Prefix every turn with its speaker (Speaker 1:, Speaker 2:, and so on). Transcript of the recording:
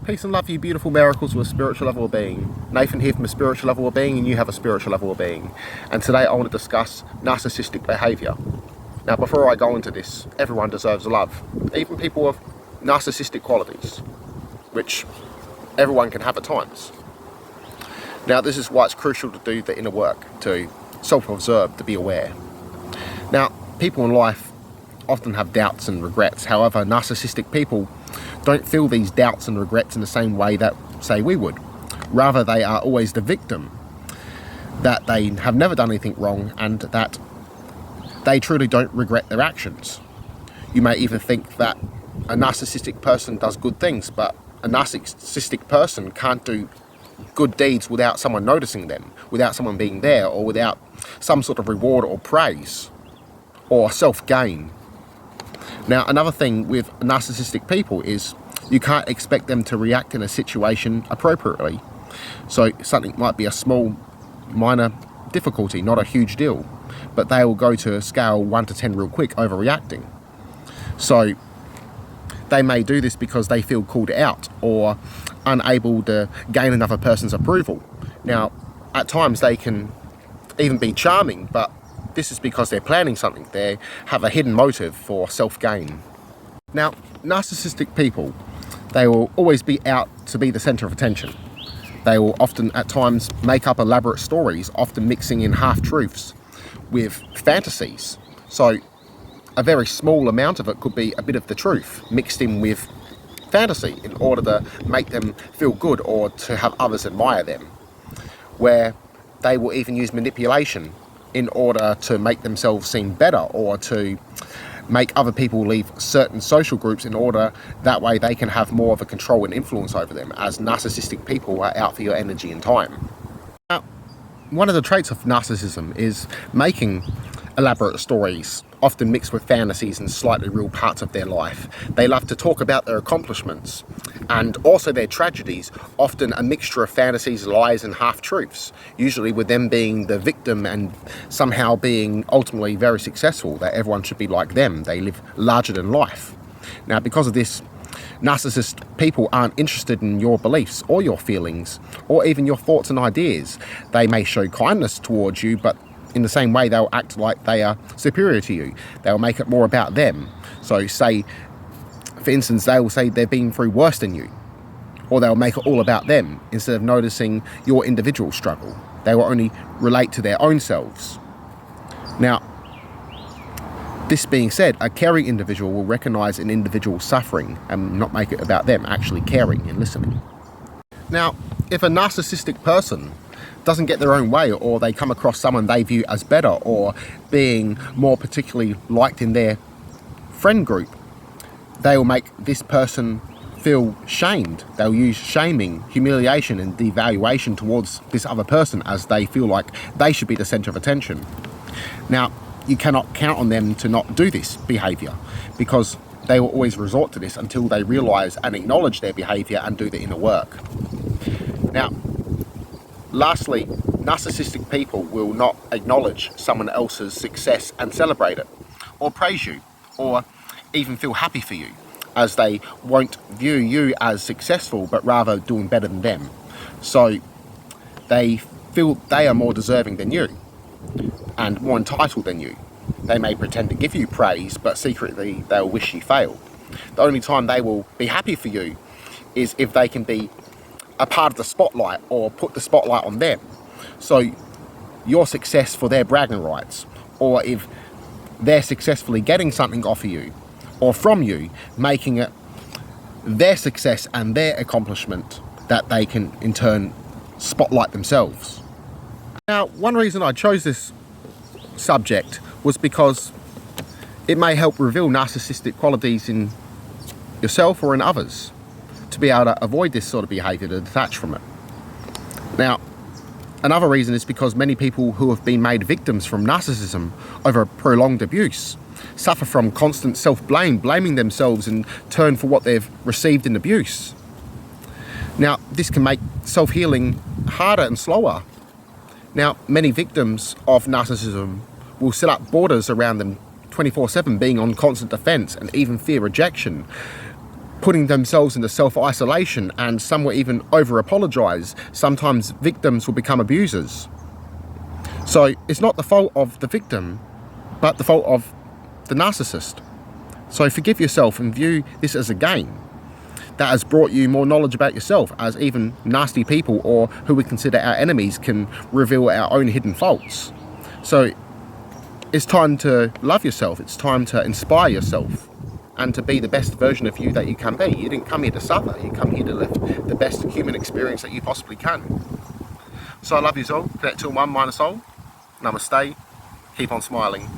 Speaker 1: Peace and love, you beautiful miracles with a spiritual level of being. Nathan here from a spiritual level of being, and you have a spiritual level of being. And today I want to discuss narcissistic behaviour. Now, before I go into this, everyone deserves love. Even people with narcissistic qualities, which everyone can have at times. Now, this is why it's crucial to do the inner work, to self-observe, to be aware. Now, people in life often have doubts and regrets. However, narcissistic people don't feel these doubts and regrets in the same way that, say, we would. Rather, they are always the victim, that they have never done anything wrong and that they truly don't regret their actions. You may even think that a narcissistic person does good things, but a narcissistic person can't do good deeds without someone noticing them, without someone being there, or without some sort of reward or praise or self-gain. Now, another thing with narcissistic people is you can't expect them to react in a situation appropriately. So something might be a small, minor difficulty, not a huge deal, but they will go to a scale 1 to 10 real quick, overreacting. So they may do this because they feel called out or unable to gain another person's approval. Now, at times they can even be charming, but this is because they're planning something. They have a hidden motive for self-gain. Now, narcissistic people, they will always be out to be the centre of attention. They will often, at times, make up elaborate stories, often mixing in half-truths with fantasies. So a very small amount of it could be a bit of the truth mixed in with fantasy in order to make them feel good or to have others admire them, where they will even use manipulation in order to make themselves seem better or to make other people leave certain social groups in order that way they can have more of a control and influence over them, as narcissistic people are out for your energy and time. Now, one of the traits of narcissism is making elaborate stories, often mixed with fantasies and slightly real parts of their life. They love to talk about their accomplishments and also their tragedies, often a mixture of fantasies, lies and half-truths, usually with them being the victim and somehow being ultimately very successful, that everyone should be like them. They live larger than life. Now, because of this, narcissist people aren't interested in your beliefs or your feelings or even your thoughts and ideas. They may show kindness towards you, but in the same way, they'll act like they are superior to you. They'll make it more about them. So say, for instance, they will say they've been through worse than you, or they'll make it all about them instead of noticing your individual struggle. They will only relate to their own selves. Now, this being said, a caring individual will recognize an individual's suffering and not make it about them, actually caring and listening. Now, if a narcissistic person doesn't get their own way, or they come across someone they view as better or being more particularly liked in their friend group, they will make this person feel shamed. They'll use shaming, humiliation and devaluation towards this other person, as they feel like they should be the centre of attention. Now, you cannot count on them to not do this behaviour, because they will always resort to this until they realise and acknowledge their behaviour and do the inner work. Now, lastly, narcissistic people will not acknowledge someone else's success and celebrate it, or praise you, or even feel happy for you, as they won't view you as successful, but rather doing better than them. So they feel they are more deserving than you, and more entitled than you. They may pretend to give you praise, but secretly they'll wish you failed. The only time they will be happy for you is if they can be a part of the spotlight or put the spotlight on them. So your success for their bragging rights, or if they're successfully getting something off of you or from you, making it their success and their accomplishment that they can in turn spotlight themselves. Now, one reason I chose this subject was because it may help reveal narcissistic qualities in yourself or in others, to be able to avoid this sort of behaviour, to detach from it. Now, another reason is because many people who have been made victims from narcissism over prolonged abuse suffer from constant self-blame, blaming themselves in turn for what they've received in abuse. Now, this can make self-healing harder and slower. Now, many victims of narcissism will set up borders around them 24/7, being on constant defence and even fear rejection, putting themselves into self-isolation, and some will even over-apologise. Sometimes victims will become abusers. So it's not the fault of the victim, but the fault of the narcissist. So forgive yourself and view this as a game that has brought you more knowledge about yourself, as even nasty people, or who we consider our enemies, can reveal our own hidden faults. So it's time to love yourself. It's time to inspire yourself and to be the best version of you that you can be. You didn't come here to suffer. You come here to live the best human experience that you possibly can. So I love you all. Connect to one, mind and soul. Namaste. Keep on smiling.